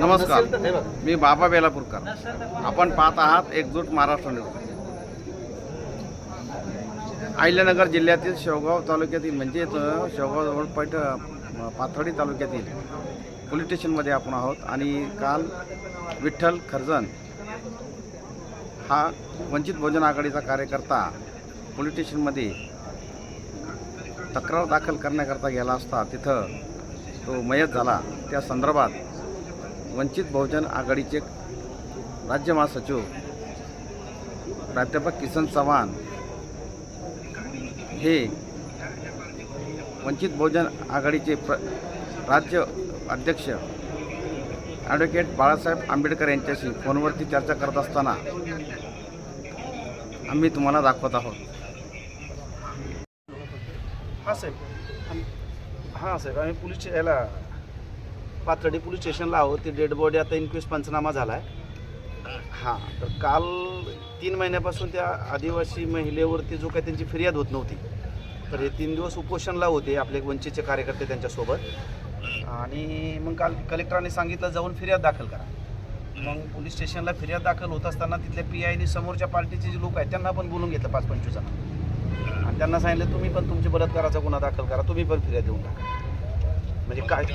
नमस्कार, मी बाबा बेलापूरकर. आपण पाहत आहात एकजूट महाराष्ट्र न्यूज. अहिल्यानगर जिल्ह्यातील शेवगाव तालुक्यातील म्हणजे शेवगाव पाथर्डी तालुक्यातील पोलीस स्टेशनमध्ये आपण आहोत. आणि काल विठ्ठल खर्जन हा वंचित बहुजन आघाडीचा कार्यकर्ता पोलीस स्टेशनमध्ये तक्रार दाखल करण्याकरता गेला असता तिथं तो मयत झाला. त्या संदर्भात वंचित बहुजन आघाडीचे राज्य महासचिव प्राध्यापक किसन चव्हाण हे वंचित बहुजन आघाडीचे राज्य अध्यक्ष ॲडव्होकेट बाळासाहेब आंबेडकर यांच्याशी फोनवरती चर्चा करत असताना आम्ही तुम्हाला दाखवत आहोत. हां साहेब आम्ही पोलीस याला पाथर्डी पोलीस स्टेशनला आहोत. ती डेड बॉडी आता इन्क्वेस्ट पंचनामा झाला आहे. हां, तर काल 3 महिन्यापासून त्या आदिवासी महिलेवरती जो काही त्यांची फिर्याद होत नव्हती, तर हे 3 दिवस उपोषणला होते आपले वंचितचे कार्यकर्ते त्यांच्यासोबत. आणि मग काल कलेक्टरांनी सांगितलं जाऊन फिर्याद दाखल करा. मग पोलीस स्टेशनला फिर्याद दाखल होत असताना तिथल्या PIनी समोरच्या पार्टीचे जे लोक आहेत त्यांना पण बोलून घेतलं 5-25 जण, आणि त्यांना सांगितलं तुम्ही पण तुमचे बलात्काराचा गुन्हा दाखल करा, तुम्ही पण फिर्याद देऊन टाका. म्हणजे काय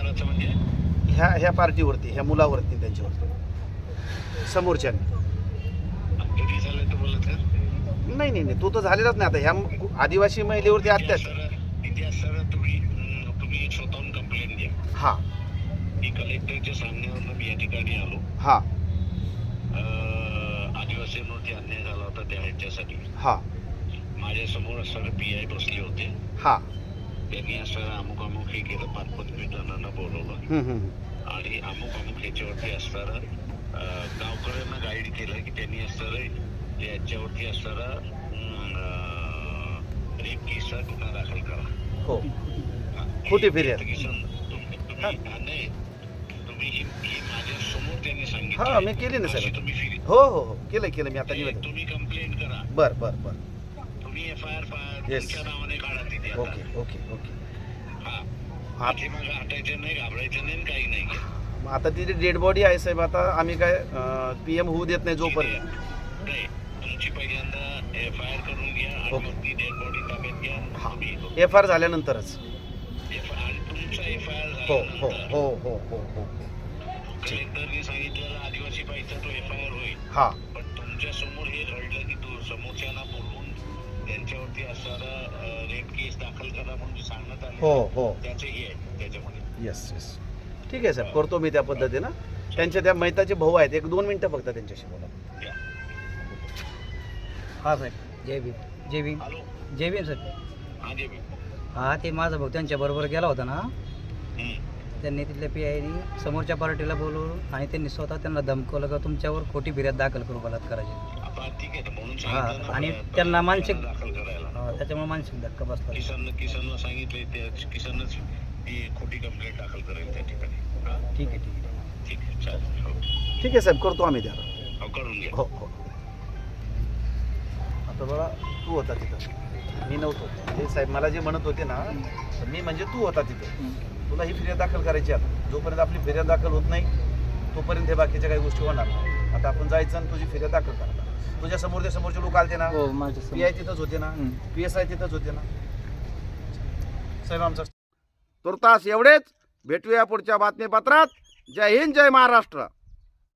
ह्या पार्टीवरती, ह्या मुलावरती, त्यांच्यावरती समोरच्यांनी. नाही तो तर झालेलाच नाही. आता ह्या आदिवासी महिलेवरती अत्याचार. तुम्ही स्वतःहून कंप्लेंट द्या. हां, मी कलेक्टरच्या सांगण्यावरून मी या ठिकाणी आलो. हां, आदिवासींवरती अन्याय झाला होता त्या ह्याच्यासाठी. हां, माझ्या समोर असणारे PI बसले होते. हां, त्यांनी असं अमुक अमुक हे केलं, 5-5 जणांना बोलवलं आणि अमुक अमुक ह्याच्यावरती असणारं गावकऱ्यांना गाईड केलं की त्यांनी असणारं याच्यावरती असणारा रेप केसचा गुन्हा दाखल करा. हो, खोटी फिर्याद. नाही, तुम्ही ही माझ्या समोर त्यांनी सांगितलं. हां, मी केली ना साहेब. तुम्ही फिर्याद हो केलं मी आता निवेदन. तुम्ही कंप्लेंट करा. बरं. तुम्ही FIR Yes. तुमच्या नावाने काढा तिथे. ओके. हा, पाठीमागं हटायचं नाही, घाबरायचं नाही, काही नाही. मग आता ती डेड बॉडी आहे साहेब. आता आम्ही काय PM होऊ देत नाही जोपर्यंत. नाही, तुमची पहिल्यांदा FIR करून घ्या आणि मग ती डेड बॉडी ताब्यात घ्या. तुम्ही FIR झाल्यानंतरच. आणि तुमचा FIR हो. कलेक्टरने सांगितलेलं आदिवासी बाईचा तो FIR होईल. हां, पण तुमच्या समोर हे घडलं की तू समोरच्याला बोलवून त्यांच्यावरती असणारा रेप केस दाखल करा म्हणून सांगण्यात आलं. हो. त्याचे हे आहे त्याच्यामध्ये. येस. ठीक आहे साहेब, करतो मी त्या पद्धतीनं. त्यांच्या त्या मैताचे भाऊ आहेत, 1-2 मिनटं फक्त त्यांच्याशी बोला. हां साहेब, जय भीम हॅलो, सर. हा जे हां, ते माझा भाऊ त्यांच्याबरोबर गेला होता ना. त्यांनी तिथल्या PIनी समोरच्या पार्टीला बोलवून आणि त्यांनी स्वतः त्यांना धमकवलं का तुमच्यावर खोटी फिर्याद दाखल करू बलात्काराची. आता ठीक आहे म्हणून हां, सांगितलं आणि ना, त्यांना मानसिक दाखल करायला. त्याच्यामुळे मानसिक धक्का बसला. किसननं सांगितलंय, त्या किसनच ती खोटी कंप्लेंट दाखल करेल त्या ठिकाणी. हा, ठीक आहे. ठीक आहे, चालेल. हो, ठीक आहे साहेब, करतो आम्ही त्याला. हो, करून घ्या. हो. आता बघा, तू होता तिथं, मी नव्हतो. ते साहेब मला जे म्हणत होते ना, तर मी म्हणजे तू होता तिथं. तुला ही फिर्याद दाखल करायची. आता जोपर्यंत आपली फिर्याद दाखल होत नाही तोपर्यंत हे बाकीच्या काही गोष्टी होणार नाही. आता आपण जायचं आणि तुझी फिर्याद दाखल करायला. तुझ्या समोरचे लोक आलते ना, PI तिथंच होते ना, PSI तिथंच होते ना साहेब. आमचा तुर्तास एवढेच. भेटूया पुढच्या बातमीपत्रात. जय हिंद, जय महाराष्ट्र.